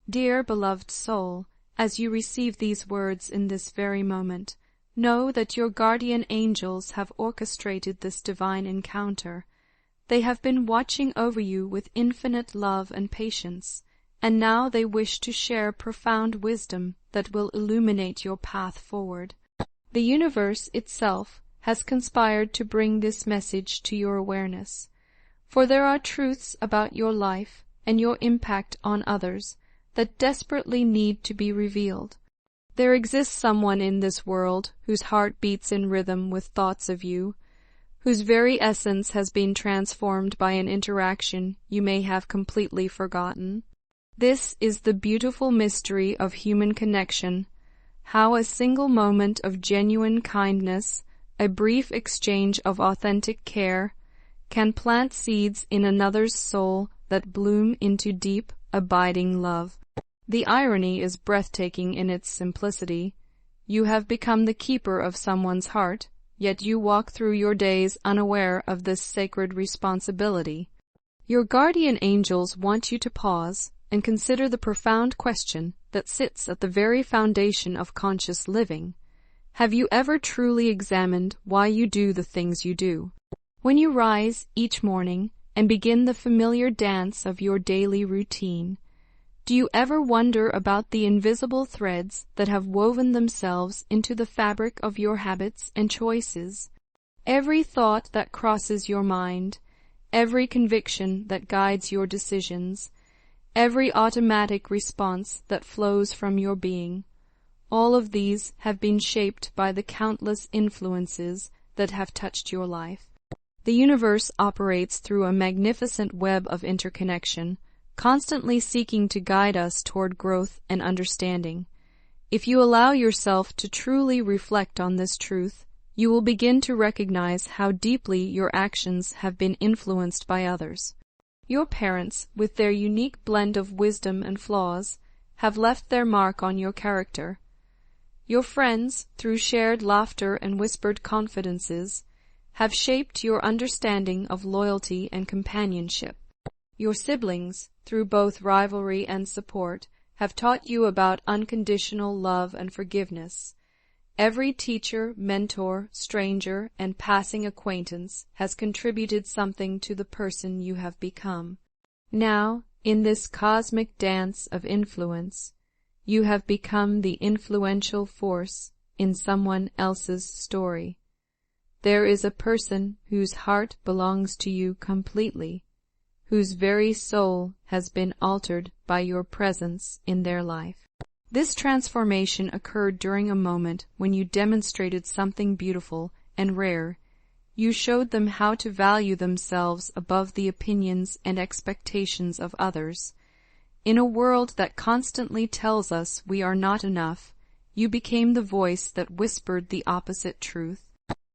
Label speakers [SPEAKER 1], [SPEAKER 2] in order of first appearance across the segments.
[SPEAKER 1] Dear beloved soul, as you receive these words in this very moment, know that your guardian angels have orchestrated this divine encounter. They have been watching over you with infinite love and patience, and now they wish to share profound wisdom that will illuminate your path forward. The universe itself has conspired to bring this message to your awareness, for there are truths about your life and your impact on others that desperately need to be revealed. There exists someone in this world whose heart beats in rhythm with thoughts of you, whose very essence has been transformed by an interaction you may have completely forgotten. This is the beautiful mystery of human connection, how a single moment of genuine kindness, a brief exchange of authentic care, can plant seeds in another's soul that bloom into deep, abiding love. The irony is breathtaking in its simplicity. You have become the keeper of someone's heart, yet you walk through your days unaware of this sacred responsibility. Your guardian angels want you to pause and consider the profound question that sits at the very foundation of conscious living. Have you ever truly examined why you do the things you do? When you rise each morning and begin the familiar dance of your daily routine, do you ever wonder about the invisible threads that have woven themselves into the fabric of your habits and choices? Every thought that crosses your mind, every conviction that guides your decisions, every automatic response that flows from your being, all of these have been shaped by the countless influences that have touched your life. The universe operates through a magnificent web of interconnection, constantly seeking to guide us toward growth and understanding. If you allow yourself to truly reflect on this truth, you will begin to recognize how deeply your actions have been influenced by others. Your parents, with their unique blend of wisdom and flaws, have left their mark on your character. Your friends, through shared laughter and whispered confidences, have shaped your understanding of loyalty and companionship. Your siblings, through both rivalry and support, have taught you about unconditional love and forgiveness. Every teacher, mentor, stranger, and passing acquaintance has contributed something to the person you have become. Now, in this cosmic dance of influence, you have become the influential force in someone else's story. There is a person whose heart belongs to you completely, whose very soul has been altered by your presence in their life. This transformation occurred during a moment when you demonstrated something beautiful and rare. You showed them how to value themselves above the opinions and expectations of others. In a world that constantly tells us we are not enough, you became the voice that whispered the opposite truth.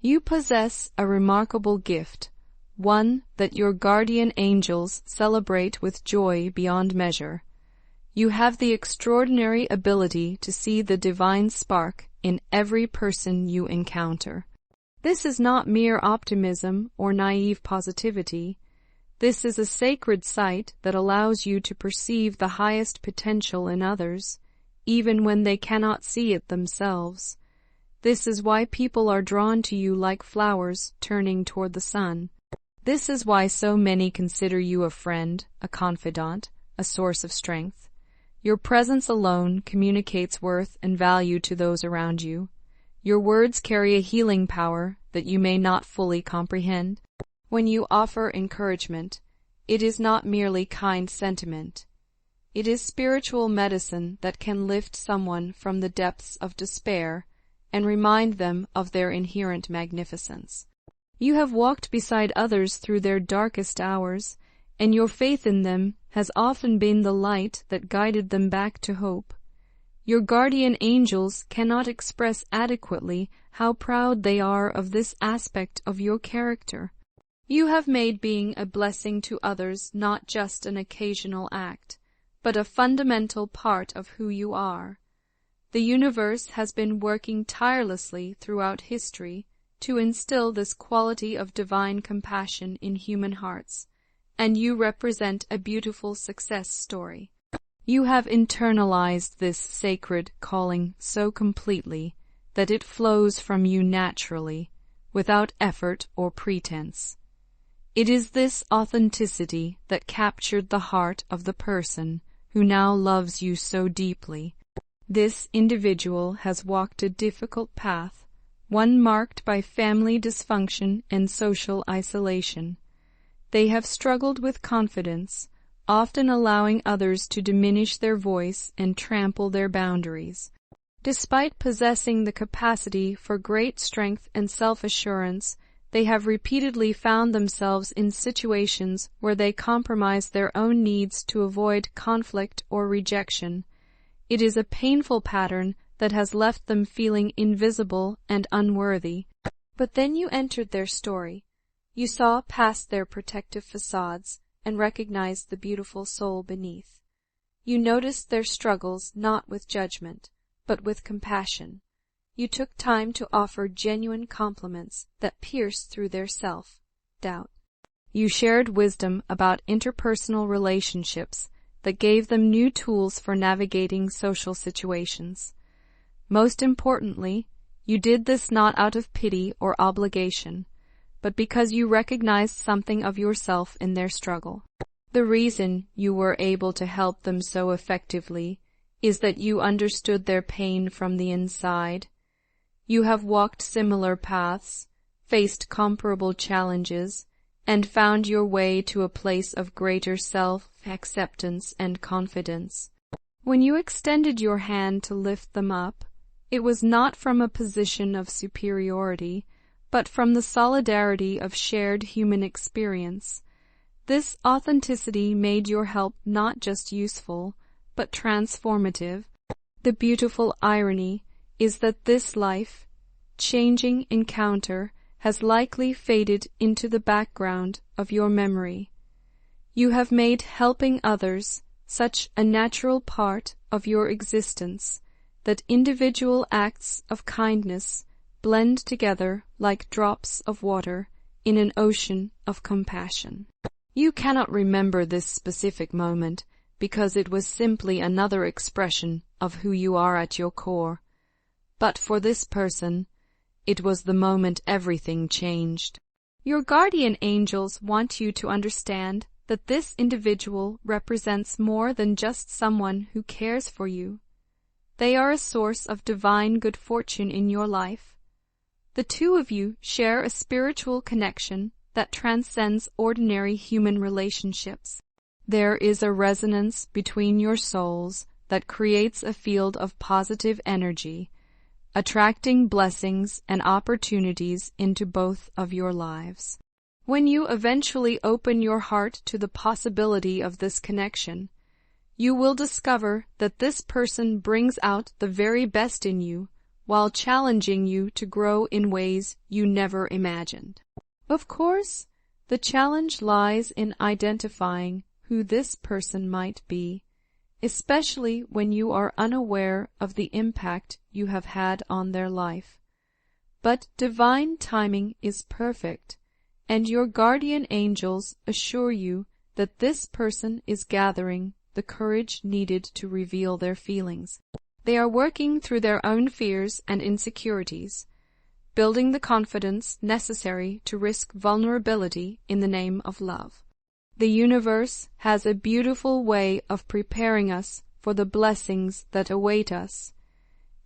[SPEAKER 1] You possess a remarkable gift, one that your guardian angels celebrate with joy beyond measure. You have the extraordinary ability to see the divine spark in every person you encounter. This is not mere optimism or naive positivity. This is a sacred sight that allows you to perceive the highest potential in others, even when they cannot see it themselves. This is why people are drawn to you like flowers turning toward the sun. This is why so many consider you a friend, a confidant, a source of strength. Your presence alone communicates worth and value to those around you. Your words carry a healing power that you may not fully comprehend. When you offer encouragement, it is not merely kind sentiment. It is spiritual medicine that can lift someone from the depths of despair and remind them of their inherent magnificence. You have walked beside others through their darkest hours, and your faith in them has often been the light that guided them back to hope. Your guardian angels cannot express adequately how proud they are of this aspect of your character. You have made being a blessing to others not just an occasional act, but a fundamental part of who you are. The universe has been working tirelessly throughout history to instill this quality of divine compassion in human hearts, and you represent a beautiful success story. You have internalized this sacred calling so completely that it flows from you naturally, without effort or pretense. It is this authenticity that captured the heart of the person who now loves you so deeply. This individual has walked a difficult path, one marked by family dysfunction and social isolation. They have struggled with confidence, often allowing others to diminish their voice and trample their boundaries. Despite possessing the capacity for great strength and self-assurance, they have repeatedly found themselves in situations where they compromise their own needs to avoid conflict or rejection. It is a painful pattern that has left them feeling invisible and unworthy. But then you entered their story. You saw past their protective facades and recognized the beautiful soul beneath. You noticed their struggles not with judgment, but with compassion. You took time to offer genuine compliments that pierced through their self-doubt. You shared wisdom about interpersonal relationships that gave them new tools for navigating social situations. Most importantly, you did this not out of pity or obligation, but because you recognized something of yourself in their struggle. The reason you were able to help them so effectively is that you understood their pain from the inside. You have walked similar paths, faced comparable challenges, and found your way to a place of greater self-acceptance and confidence. When you extended your hand to lift them up, it was not from a position of superiority, but from the solidarity of shared human experience. This authenticity made your help not just useful, but transformative. The beautiful irony is that this life-changing encounter has likely faded into the background of your memory. You have made helping others such a natural part of your existence that individual acts of kindness blend together like drops of water in an ocean of compassion. You cannot remember this specific moment because it was simply another expression of who you are at your core. But for this person, it was the moment everything changed. Your guardian angels want you to understand that this individual represents more than just someone who cares for you. They are a source of divine good fortune in your life. The two of you share a spiritual connection that transcends ordinary human relationships. There is a resonance between your souls that creates a field of positive energy, attracting blessings and opportunities into both of your lives. When you eventually open your heart to the possibility of this connection, you will discover that this person brings out the very best in you while challenging you to grow in ways you never imagined. Of course, the challenge lies in identifying who this person might be, especially when you are unaware of the impact you have had on their life. But divine timing is perfect, and your guardian angels assure you that this person is gathering the courage needed to reveal their feelings. They are working through their own fears and insecurities, building the confidence necessary to risk vulnerability in the name of love. The universe has a beautiful way of preparing us for the blessings that await us,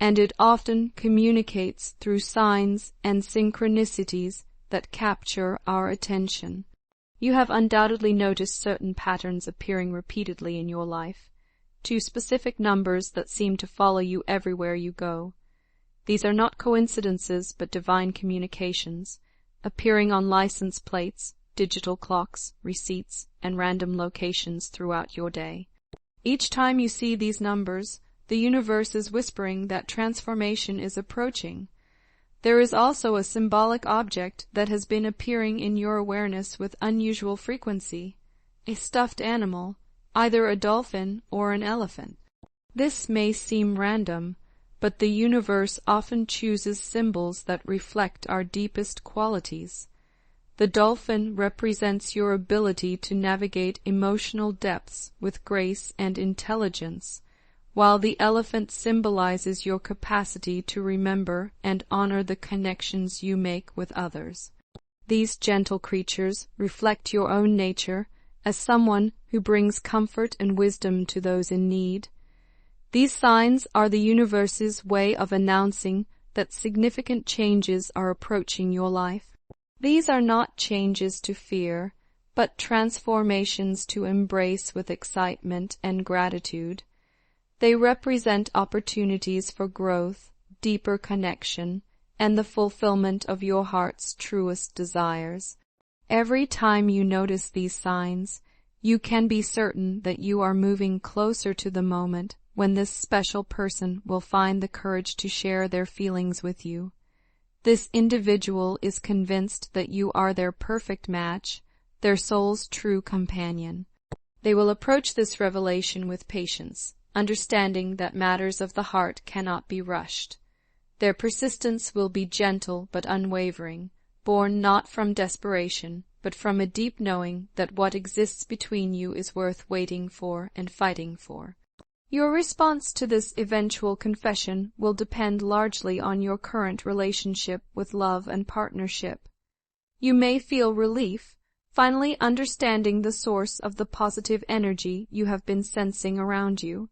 [SPEAKER 1] and it often communicates through signs and synchronicities that capture our attention. You have undoubtedly noticed certain patterns appearing repeatedly in your life, two specific numbers that seem to follow you everywhere you go. These are not coincidences but divine communications, appearing on license plates, digital clocks, receipts, and random locations throughout your day. Each time you see these numbers, the universe is whispering that transformation is approaching. There is also a symbolic object that has been appearing in your awareness with unusual frequency, a stuffed animal, either a dolphin or an elephant. This may seem random, but the universe often chooses symbols that reflect our deepest qualities. The dolphin represents your ability to navigate emotional depths with grace and intelligence, while the elephant symbolizes your capacity to remember and honor the connections you make with others. These gentle creatures reflect your own nature as someone who brings comfort and wisdom to those in need. These signs are the universe's way of announcing that significant changes are approaching your life. These are not changes to fear, but transformations to embrace with excitement and gratitude. They represent opportunities for growth, deeper connection, and the fulfillment of your heart's truest desires. Every time you notice these signs, you can be certain that you are moving closer to the moment when this special person will find the courage to share their feelings with you. This individual is convinced that you are their perfect match, their soul's true companion. They will approach this revelation with patience, understanding that matters of the heart cannot be rushed. Their persistence will be gentle but unwavering, born not from desperation, but from a deep knowing that what exists between you is worth waiting for and fighting for. Your response to this eventual confession will depend largely on your current relationship with love and partnership. You may feel relief, finally understanding the source of the positive energy you have been sensing around you.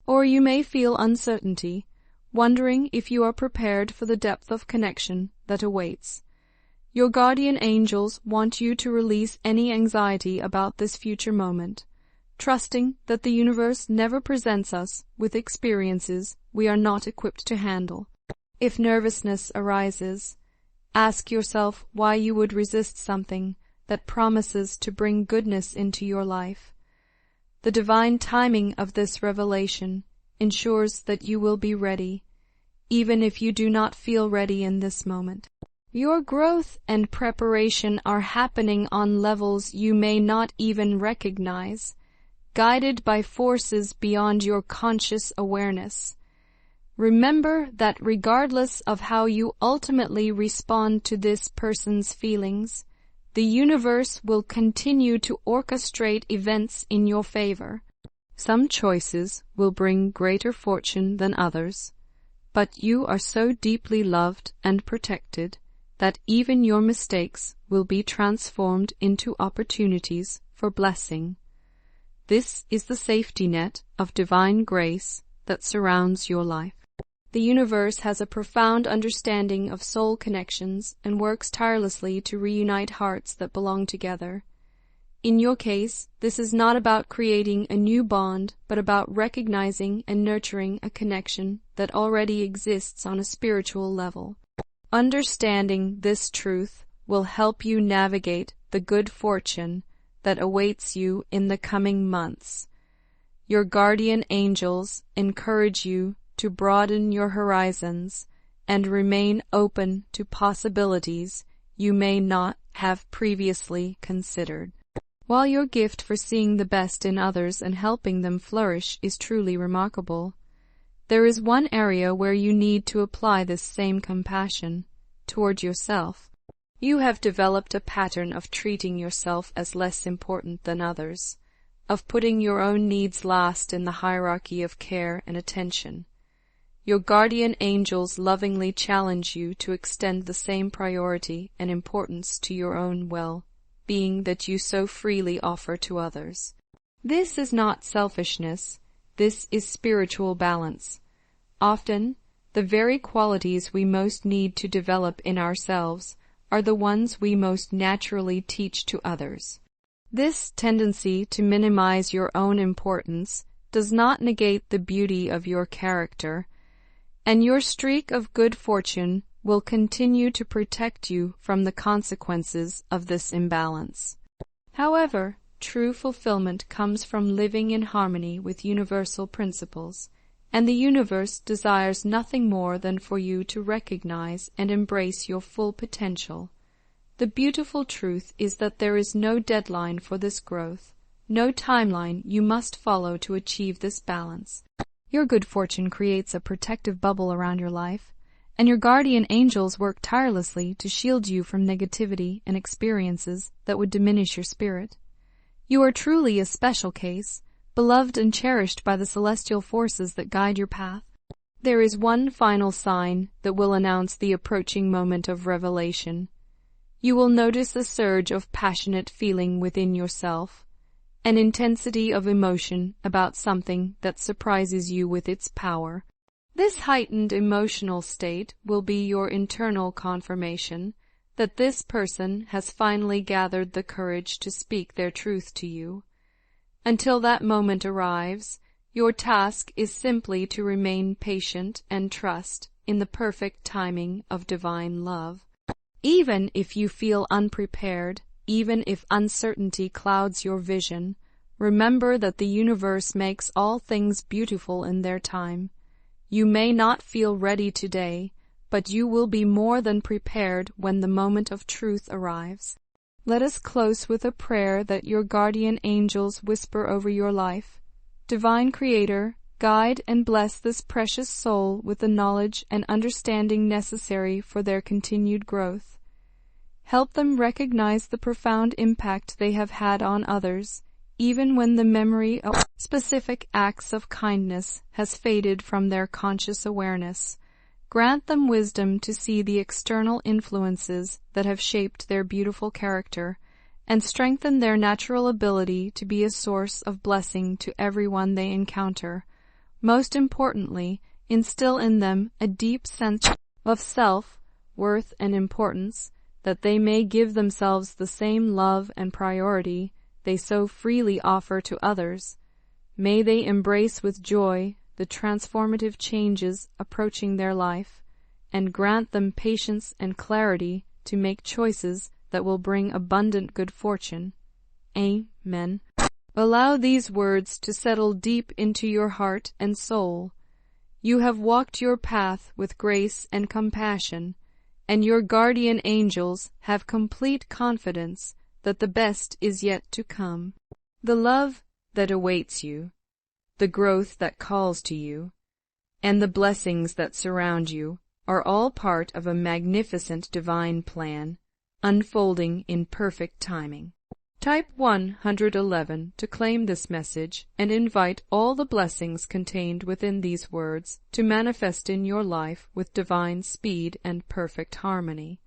[SPEAKER 1] Or you may feel uncertainty, wondering if you are prepared for the depth of connection that awaits. Your guardian angels want you to release any anxiety about this future moment, trusting that the universe never presents us with experiences we are not equipped to handle. If nervousness arises, ask yourself why you would resist something that promises to bring goodness into your life. The divine timing of this revelation ensures that you will be ready, even if you do not feel ready in this moment. Your growth and preparation are happening on levels you may not even recognize, guided by forces beyond your conscious awareness. Remember that regardless of how you ultimately respond to this person's feelings, the universe will continue to orchestrate events in your favor. Some choices will bring greater fortune than others, but you are so deeply loved and protected that even your mistakes will be transformed into opportunities for blessing. This is the safety net of divine grace that surrounds your life. The universe has a profound understanding of soul connections and works tirelessly to reunite hearts that belong together. In your case, this is not about creating a new bond, but about recognizing and nurturing a connection that already exists on a spiritual level. Understanding this truth will help you navigate the good fortune that awaits you in the coming months. Your guardian angels encourage you to broaden your horizons and remain open to possibilities you may not have previously considered. While your gift for seeing the best in others and helping them flourish is truly remarkable, there is one area where you need to apply this same compassion toward yourself. You have developed a pattern of treating yourself as less important than others, of putting your own needs last in the hierarchy of care and attention. Your guardian angels lovingly challenge you to extend the same priority and importance to your own well-being that you so freely offer to others. This is not selfishness, this is spiritual balance. Often, the very qualities we most need to develop in ourselves are the ones we most naturally teach to others. This tendency to minimize your own importance does not negate the beauty of your character, and your streak of good fortune will continue to protect you from the consequences of this imbalance. However, true fulfillment comes from living in harmony with universal principles, and the universe desires nothing more than for you to recognize and embrace your full potential. The beautiful truth is that there is no deadline for this growth, no timeline you must follow to achieve this balance. Your good fortune creates a protective bubble around your life, and your guardian angels work tirelessly to shield you from negativity and experiences that would diminish your spirit. You are truly a special case, beloved and cherished by the celestial forces that guide your path. There is one final sign that will announce the approaching moment of revelation. You will notice a surge of passionate feeling within yourself, an intensity of emotion about something that surprises you with its power. This heightened emotional state will be your internal confirmation that this person has finally gathered the courage to speak their truth to you. Until that moment arrives, your task is simply to remain patient and trust in the perfect timing of divine love. Even if you feel unprepared, even if uncertainty clouds your vision, remember that the universe makes all things beautiful in their time. You may not feel ready today, but you will be more than prepared when the moment of truth arrives. Let us close with a prayer that your guardian angels whisper over your life. Divine Creator, guide and bless this precious soul with the knowledge and understanding necessary for their continued growth. Help them recognize the profound impact they have had on others, even when the memory of specific acts of kindness has faded from their conscious awareness. Grant them wisdom to see the external influences that have shaped their beautiful character, and strengthen their natural ability to be a source of blessing to everyone they encounter. Most importantly, instill in them a deep sense of self, worth, and importance, that they may give themselves the same love and priority they so freely offer to others. May they embrace with joy the transformative changes approaching their life, and grant them patience and clarity to make choices that will bring abundant good fortune. Amen. Allow these words to settle deep into your heart and soul. You have walked your path with grace and compassion, and your guardian angels have complete confidence that the best is yet to come. The love that awaits you, the growth that calls to you, and the blessings that surround you are all part of a magnificent divine plan, unfolding in perfect timing. Type 111 to claim this message and invite all the blessings contained within these words to manifest in your life with divine speed and perfect harmony.